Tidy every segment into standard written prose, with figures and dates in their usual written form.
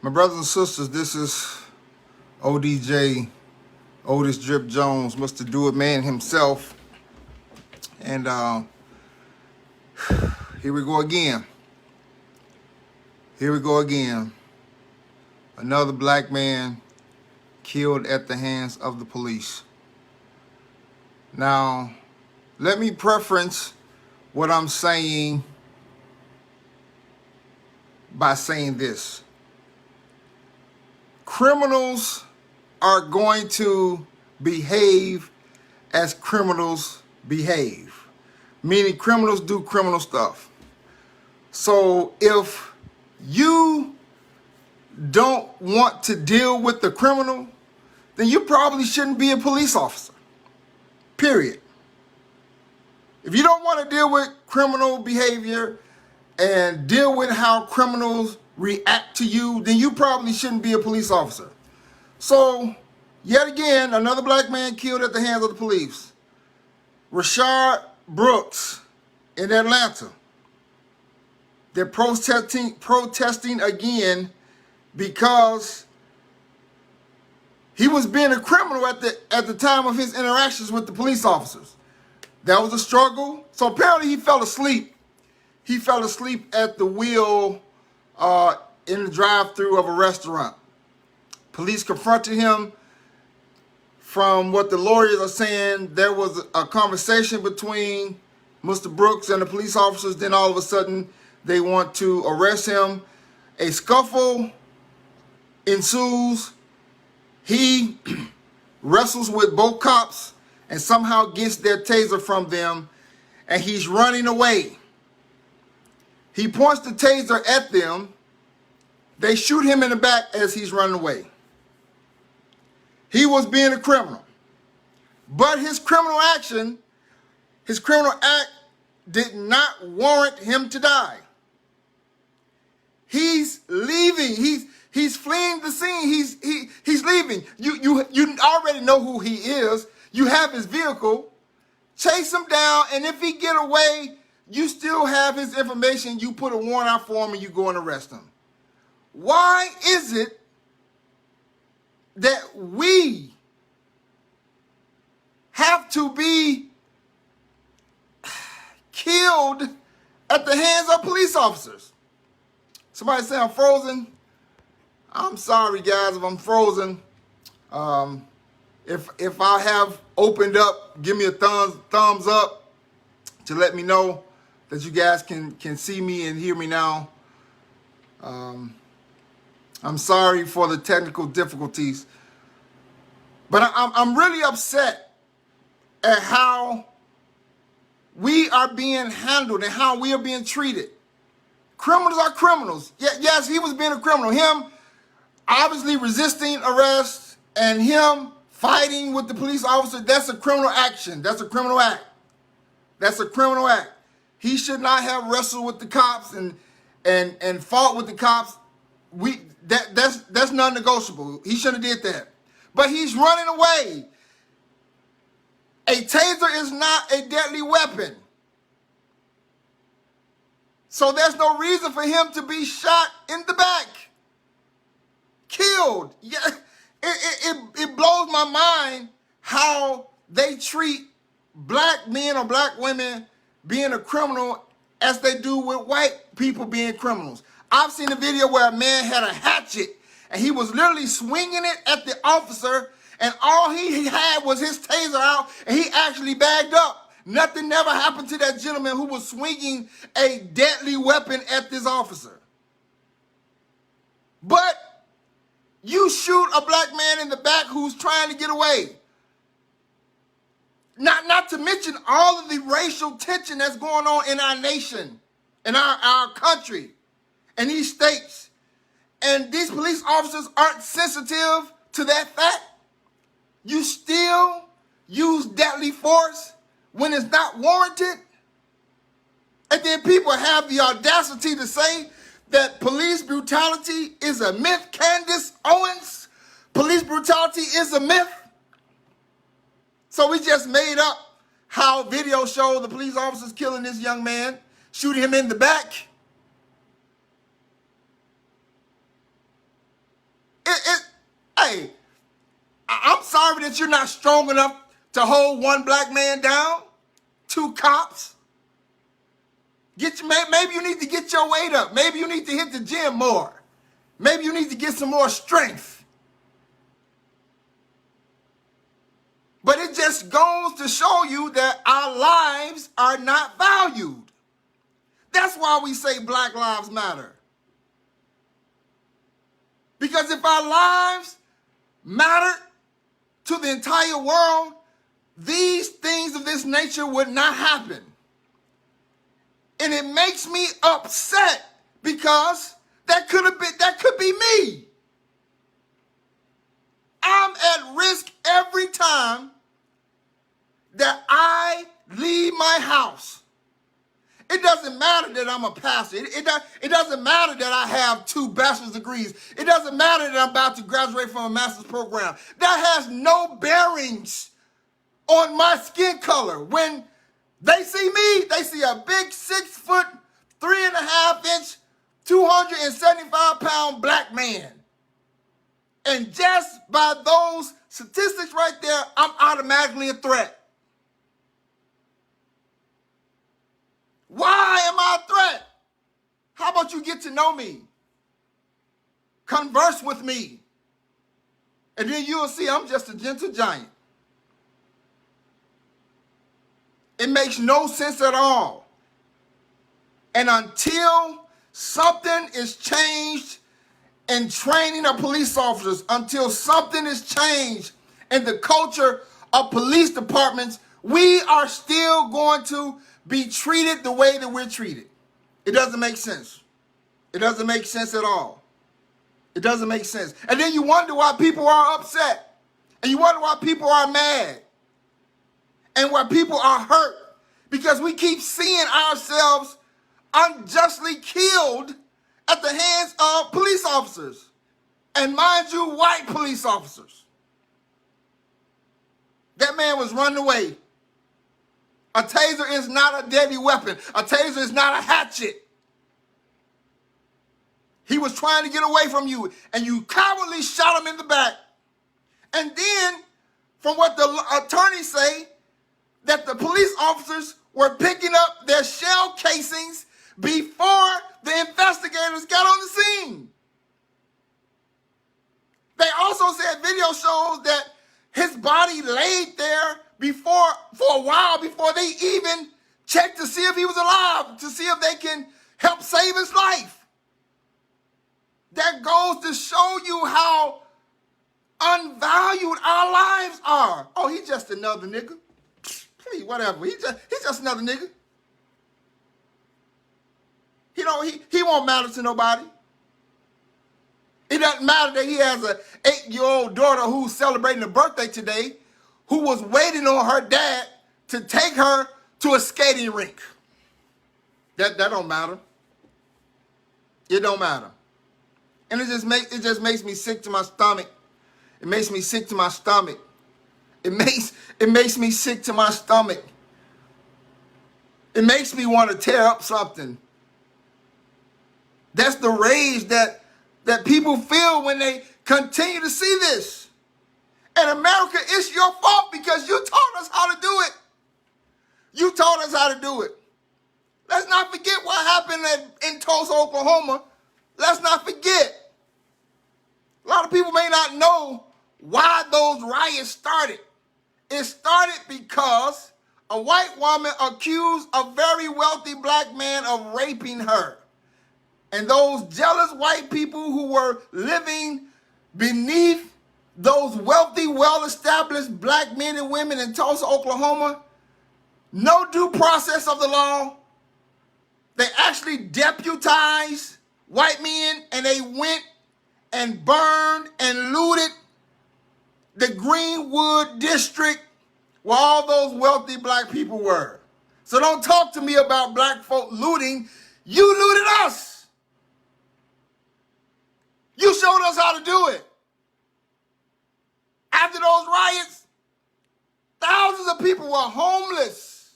My brothers and sisters, this is ODJ, Otis Drip Jones, Mr. Do It Man himself. And here we go again. Here we go again. Another black man killed at the hands of the police. Now, let me preference what I'm saying by saying this. Criminals are going to behave as criminals behave, meaning criminals do criminal stuff. So if you don't want to deal with the criminal, then you probably shouldn't be a police officer, period. If you don't want to deal with criminal behavior and deal with how criminals react to you, then you probably shouldn't be a police officer. So, yet again, another black man killed at the hands of the police. Rayshard Brooks in Atlanta. They're protesting again because he was being a criminal at the time of his interactions with the police officers. That was a struggle. So apparently he fell asleep. He fell asleep at the wheel in the drive-thru of a restaurant. Police confronted him. From what the lawyers are saying, there was a conversation between Mr. Brooks and the police officers. Then all of a sudden, they want to arrest him. A scuffle ensues. He wrestles with both cops and somehow gets their taser from them, and he's running away. He points the taser at them. They shoot him in the back as he's running away. He was being a criminal. But his criminal act did not warrant him to die. He's leaving. He's fleeing the scene. He's leaving. You already know who he is. You have his vehicle. Chase him down, and if he get away, you still have his information. You put a warrant out for him, and you go and arrest him. Why is it that we have to be killed at the hands of police officers? Somebody say I'm frozen. I'm sorry, guys, if I'm frozen. If I have opened up, give me a thumbs up to let me know that you guys can see me and hear me now. I'm sorry for the technical difficulties, but I'm really upset at how we are being handled and how we are being treated. Criminals are criminals. Yes, he was being a criminal. Him obviously resisting arrest and him fighting with the police officer, that's a criminal action. That's a criminal act. That's a criminal act. He should not have wrestled with the cops and fought with the cops. That's non-negotiable. He shouldn't have did that. But he's running away. A taser is not a deadly weapon. So there's no reason for him to be shot in the back. Killed. Yeah, it blows my mind how they treat black men or black women being a criminal as they do with white people being criminals. I've seen a video where a man had a hatchet and he was literally swinging it at the officer, and all he had was his taser out, and he actually bagged up. Nothing never happened to that gentleman who was swinging a deadly weapon at this officer. But you shoot a black man in the back who's trying to get away. Not to mention all of the racial tension that's going on in our nation, in our country, in these states. And these police officers aren't sensitive to that fact. You still use deadly force when it's not warranted. And then people have the audacity to say that police brutality is a myth. Candace Owens, police brutality is a myth. So we just made up how video showed the police officers killing this young man, shooting him in the back. Hey, I'm sorry that you're not strong enough to hold one black man down, two cops. Maybe you need to get your weight up. Maybe you need to hit the gym more. Maybe you need to get some more strength. But it just goes to show you that our lives are not valued. That's why we say Black Lives Matter. Because if our lives mattered to the entire world, these things of this nature would not happen. And it makes me upset because that could be me. I'm at risk every time that I leave my house. It doesn't matter that I'm a pastor. It doesn't matter that I have 2 bachelor's degrees. It doesn't matter that I'm about to graduate from a master's program. That has no bearings on my skin color. When they see me, they see a big 6 foot, 3.5 inch, 275-pound black man. And just by those statistics right there, I'm automatically a threat. Why am I a threat? How about you get to know me? Converse with me. And then you'll see I'm just a gentle giant. It makes no sense at all. And until something is changed in training of police officers, until something is changed in the culture of police departments, we are still going to be treated the way that we're treated. It doesn't make sense. It doesn't make sense at all. It doesn't make sense. And then you wonder why people are upset. And you wonder why people are mad. And why people are hurt. Because we keep seeing ourselves unjustly killed at the hands of police officers. And mind you, white police officers. That man was running away. A taser is not a deadly weapon. A taser is not a hatchet. He was trying to get away from you, and you cowardly shot him in the back. And then, from what the attorneys say, that the police officers were picking up their shell casings before the investigators got on the scene. They also said video shows that his body laid there for a while before they even checked to see if he was alive, to see if they can help save his life. That goes to show you how unvalued our lives are. Oh, he's just another nigga. Please, whatever. He's just another nigga. He won't matter to nobody. It doesn't matter that he has an 8-year-old daughter who's celebrating a birthday today, who was waiting on her dad to take her to a skating rink. That don't matter. It don't matter. And it just makes me sick to my stomach. It makes me sick to my stomach. It makes me sick to my stomach. It makes me want to tear up something. That's the rage that people feel when they continue to see this. And America, it's your fault because you taught us how to do it. You taught us how to do it. Let's not forget what happened in Tulsa, Oklahoma. Let's not forget. A lot of people may not know why those riots started. It started because a white woman accused a very wealthy black man of raping her. And those jealous white people who were living beneath those wealthy, well-established black men and women in Tulsa, Oklahoma, no due process of the law. They actually deputized white men, and they went and burned and looted the Greenwood district where all those wealthy black people were. So don't talk to me about black folk looting. You looted us. You showed us how to do it. After those riots, thousands of people were homeless.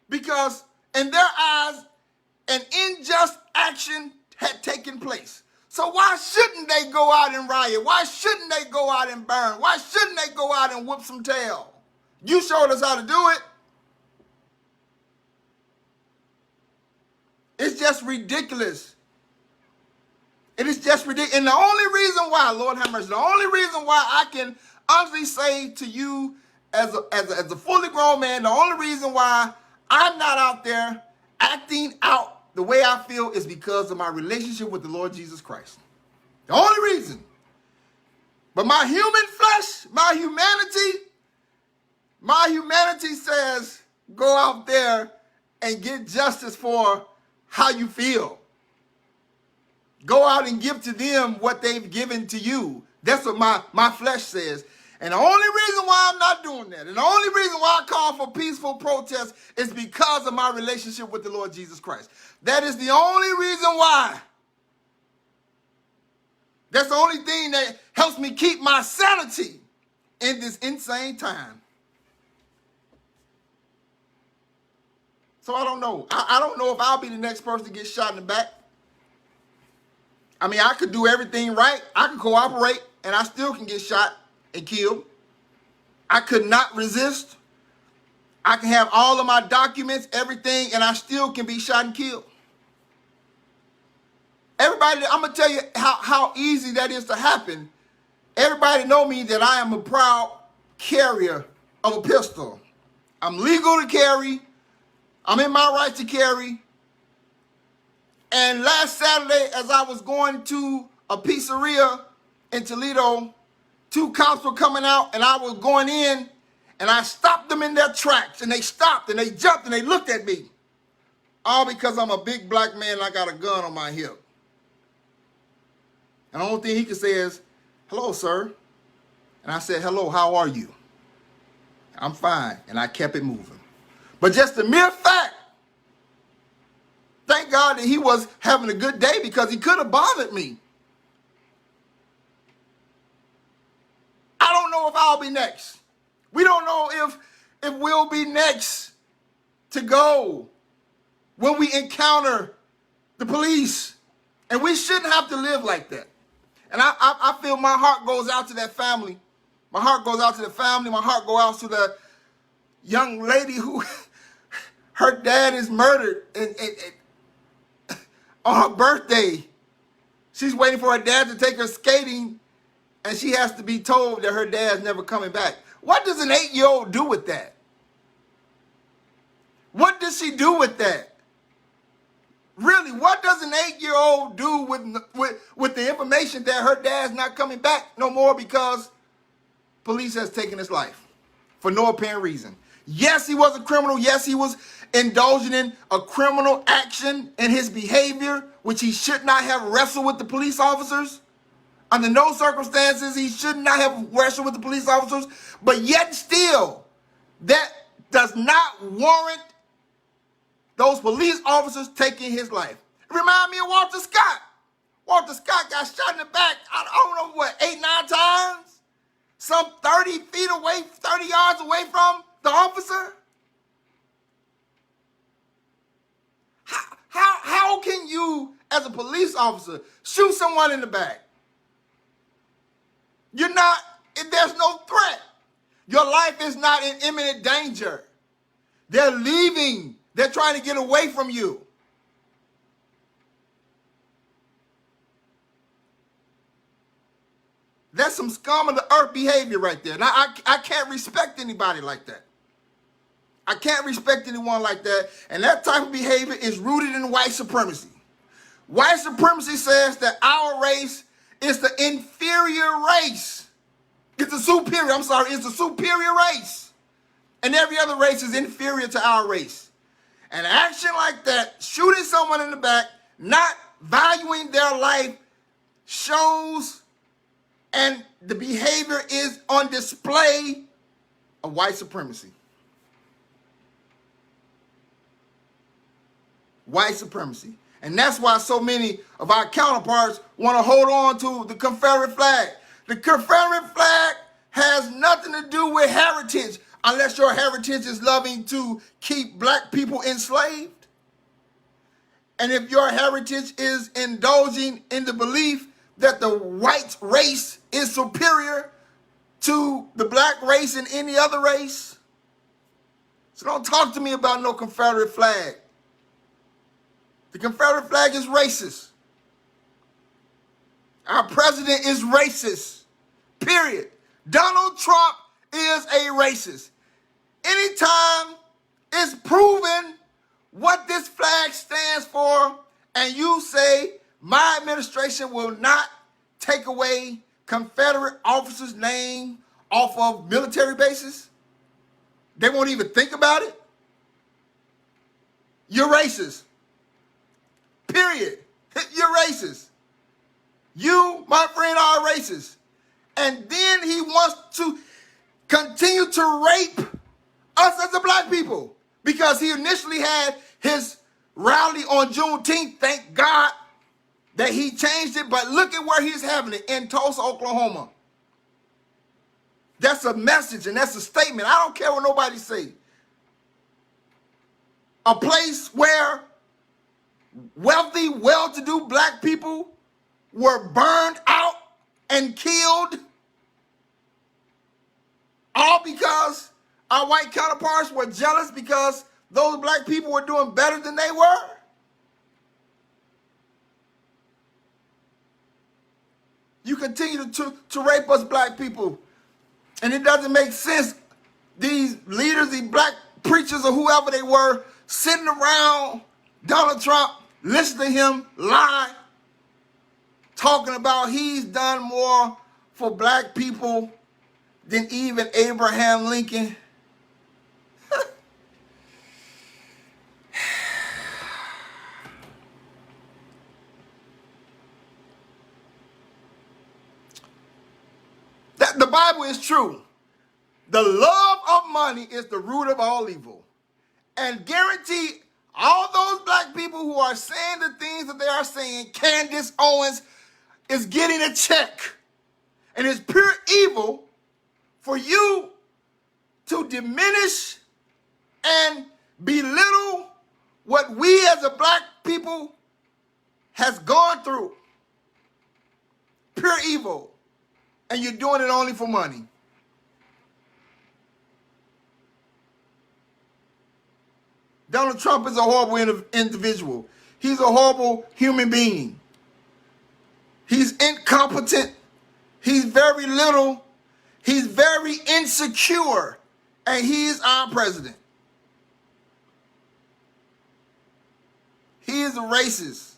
Because in their eyes, an unjust action had taken place. So why shouldn't they go out and riot? Why shouldn't they go out and burn? Why shouldn't they go out and whoop some tail? You showed us how to do it. It's just ridiculous. It is just ridiculous. And the only reason why, Lord have mercy, the only reason why I can honestly say to you as a fully grown man, the only reason why I'm not out there acting out the way I feel is because of my relationship with the Lord Jesus Christ. The only reason. But my human flesh, my humanity says, go out there and get justice for how you feel. Go out and give to them what they've given to you. That's what my flesh says. And the only reason why I'm not doing that, and the only reason why I call for peaceful protest is because of my relationship with the Lord Jesus Christ. That is the only reason why. That's the only thing that helps me keep my sanity in this insane time. So I don't know. I don't know if I'll be the next person to get shot in the back. I mean, I could do everything right. I can cooperate, and I still can get shot and killed. I could not resist. I can have all of my documents, everything, and I still can be shot and killed. Everybody, I'm going to tell you how easy that is to happen. Everybody know me that I am a proud carrier of a pistol. I'm legal to carry. I'm in my right to carry. And last Saturday, as I was going to a pizzeria in Toledo, 2 cops were coming out, and I was going in, and I stopped them in their tracks, and they stopped, and they jumped, and they looked at me. All because I'm a big black man and I got a gun on my hip. And the only thing he could say is, hello, sir. And I said, hello, how are you? I'm fine. And I kept it moving. But just the mere fact, thank God that he was having a good day, because he could have bothered me. I don't know if I'll be next. We don't know if we'll be next to go when we encounter the police. And we shouldn't have to live like that. And I feel my heart goes out to that family. My heart goes out to the family. My heart goes out to the young lady who her dad is murdered and on her birthday. She's waiting for her dad to take her skating, and she has to be told that her dad's never coming back. What does an 8-year-old do with that? What does she do with that? Really, what does an 8-year-old do with the information that her dad's not coming back no more because police has taken his life for no apparent reason? Yes, he was a criminal. Yes, he was indulging in a criminal action in his behavior, which he should not have wrestled with the police officers. Under no circumstances, he should not have wrestled with the police officers. But yet still, that does not warrant those police officers taking his life. It reminds me of Walter Scott. Walter Scott got shot in the back, I don't know what, 8, 9 times? Some 30 feet away, 30 yards away from the officer? How can you, as a police officer, shoot someone in the back? There's no threat. Your life is not in imminent danger. They're leaving. They're trying to get away from you. That's some scum of the earth behavior right there. Now, I can't respect anybody like that. I can't respect anyone like that. And that type of behavior is rooted in white supremacy. White supremacy says that our race is the inferior race. It's the superior race. And every other race is inferior to our race. An action like that, shooting someone in the back, not valuing their life, shows, and the behavior is on display of white supremacy. White supremacy. And that's why so many of our counterparts want to hold on to the Confederate flag. The Confederate flag has nothing to do with heritage, unless your heritage is loving to keep black people enslaved. And if your heritage is indulging in the belief that the white race is superior to the black race and any other race, so don't talk to me about no Confederate flag. The Confederate flag is racist. Our president is racist. Period. Donald Trump is a racist. Anytime it's proven what this flag stands for, and you say my administration will not take away Confederate officers' name off of military bases, they won't even think about it. You're racist. Period. You're racist. You, my friend, are racist. And then he wants to continue to rape us as a black people, because he initially had his rally on Juneteenth. Thank God that he changed it, but look at where he's having it, in Tulsa, Oklahoma. That's a message and that's a statement. I don't care what nobody say. A place where wealthy, well-to-do black people were burned out and killed, all because our white counterparts were jealous because those black people were doing better than they were. You continue to rape us black people, and it doesn't make sense. These leaders, these black preachers or whoever they were, sitting around Donald Trump, listening to him lie, talking about he's done more for black people than even Abraham Lincoln. The Bible is true. The love of money is the root of all evil. And guarantee all those black people who are saying the things that they are saying, Candace Owens is getting a check. And it's pure evil for you to diminish and belittle what we as a black people has gone through. Pure evil. And you're doing it only for money. Donald Trump is a horrible individual. He's a horrible human being. He's incompetent. He's very little. He's very insecure. And he is our president. He is a racist.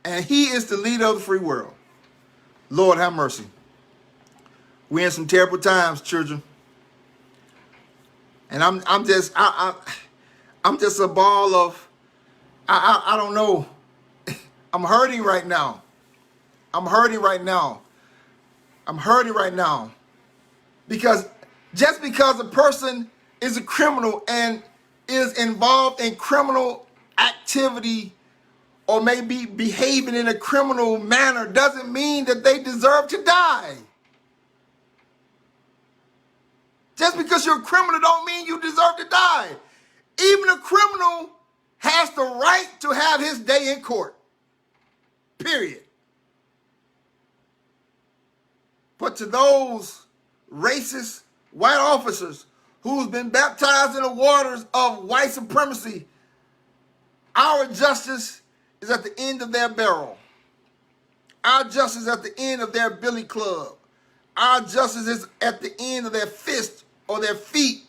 And he is the leader of the free world. Lord have mercy. We're in some terrible times, children. And I'm just a ball of, I don't know. I'm hurting right now. I'm hurting right now. Because just because a person is a criminal and is involved in criminal activity or may be behaving in a criminal manner doesn't mean that they deserve to die. Just because you're a criminal don't mean you deserve to die. Even a criminal has the right to have his day in court. Period. But to those racist white officers who's been baptized in the waters of white supremacy, our justice is at the end of their barrel. Our justice is at the end of their billy club. Our justice is at the end of their fist or their feet.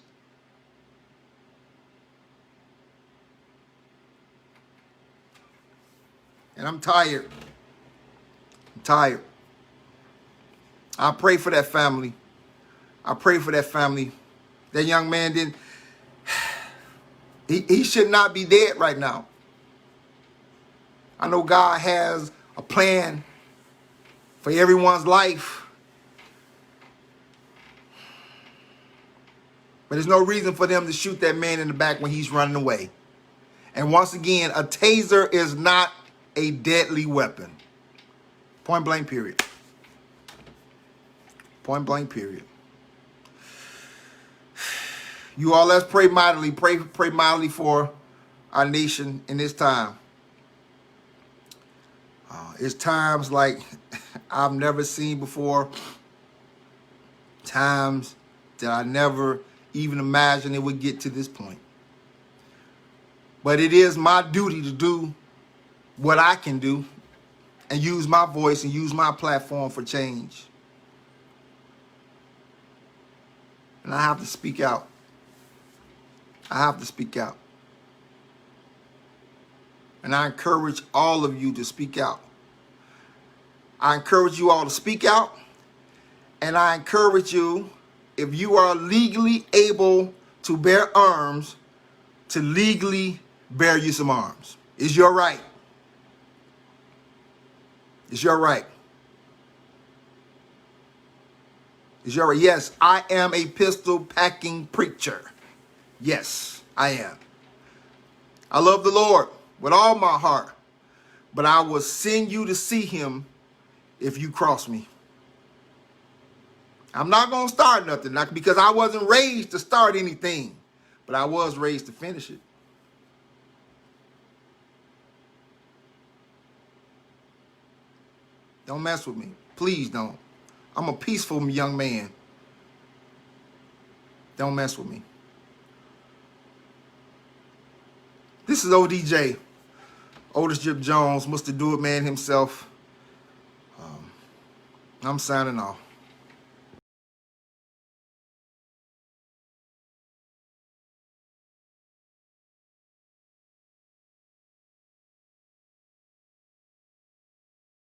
And I'm tired. I'm tired. I pray for that family. I pray for that family. That young man didn't, he should not be dead right now. I know God has a plan for everyone's life. But there's no reason for them to shoot that man in the back when he's running away. And once again, a taser is not a deadly weapon. Point blank, period. Point blank, period. You all, let's pray mightily. Pray mightily for our nation in this time. It's times like I've never seen before. Times that I never even imagined it would get to this point. But it is my duty to do what I can do and use my voice and use my platform for change. And I have to speak out. I have to speak out. And I encourage all of you to speak out. I encourage you all to speak out. And I encourage you, if you are legally able to bear arms, to legally bear you some arms. It's your right. It's your right. It's your right. Yes, I am a pistol packing preacher. Yes, I am. I love the Lord with all my heart, but I will send you to see him if you cross me. I'm not going to start nothing because I wasn't raised to start anything, but I was raised to finish it. Don't mess with me. Please don't. I'm a peaceful young man. Don't mess with me. This is ODJ, Otis Drip Jones, Mr. Do It Man himself. I'm signing off.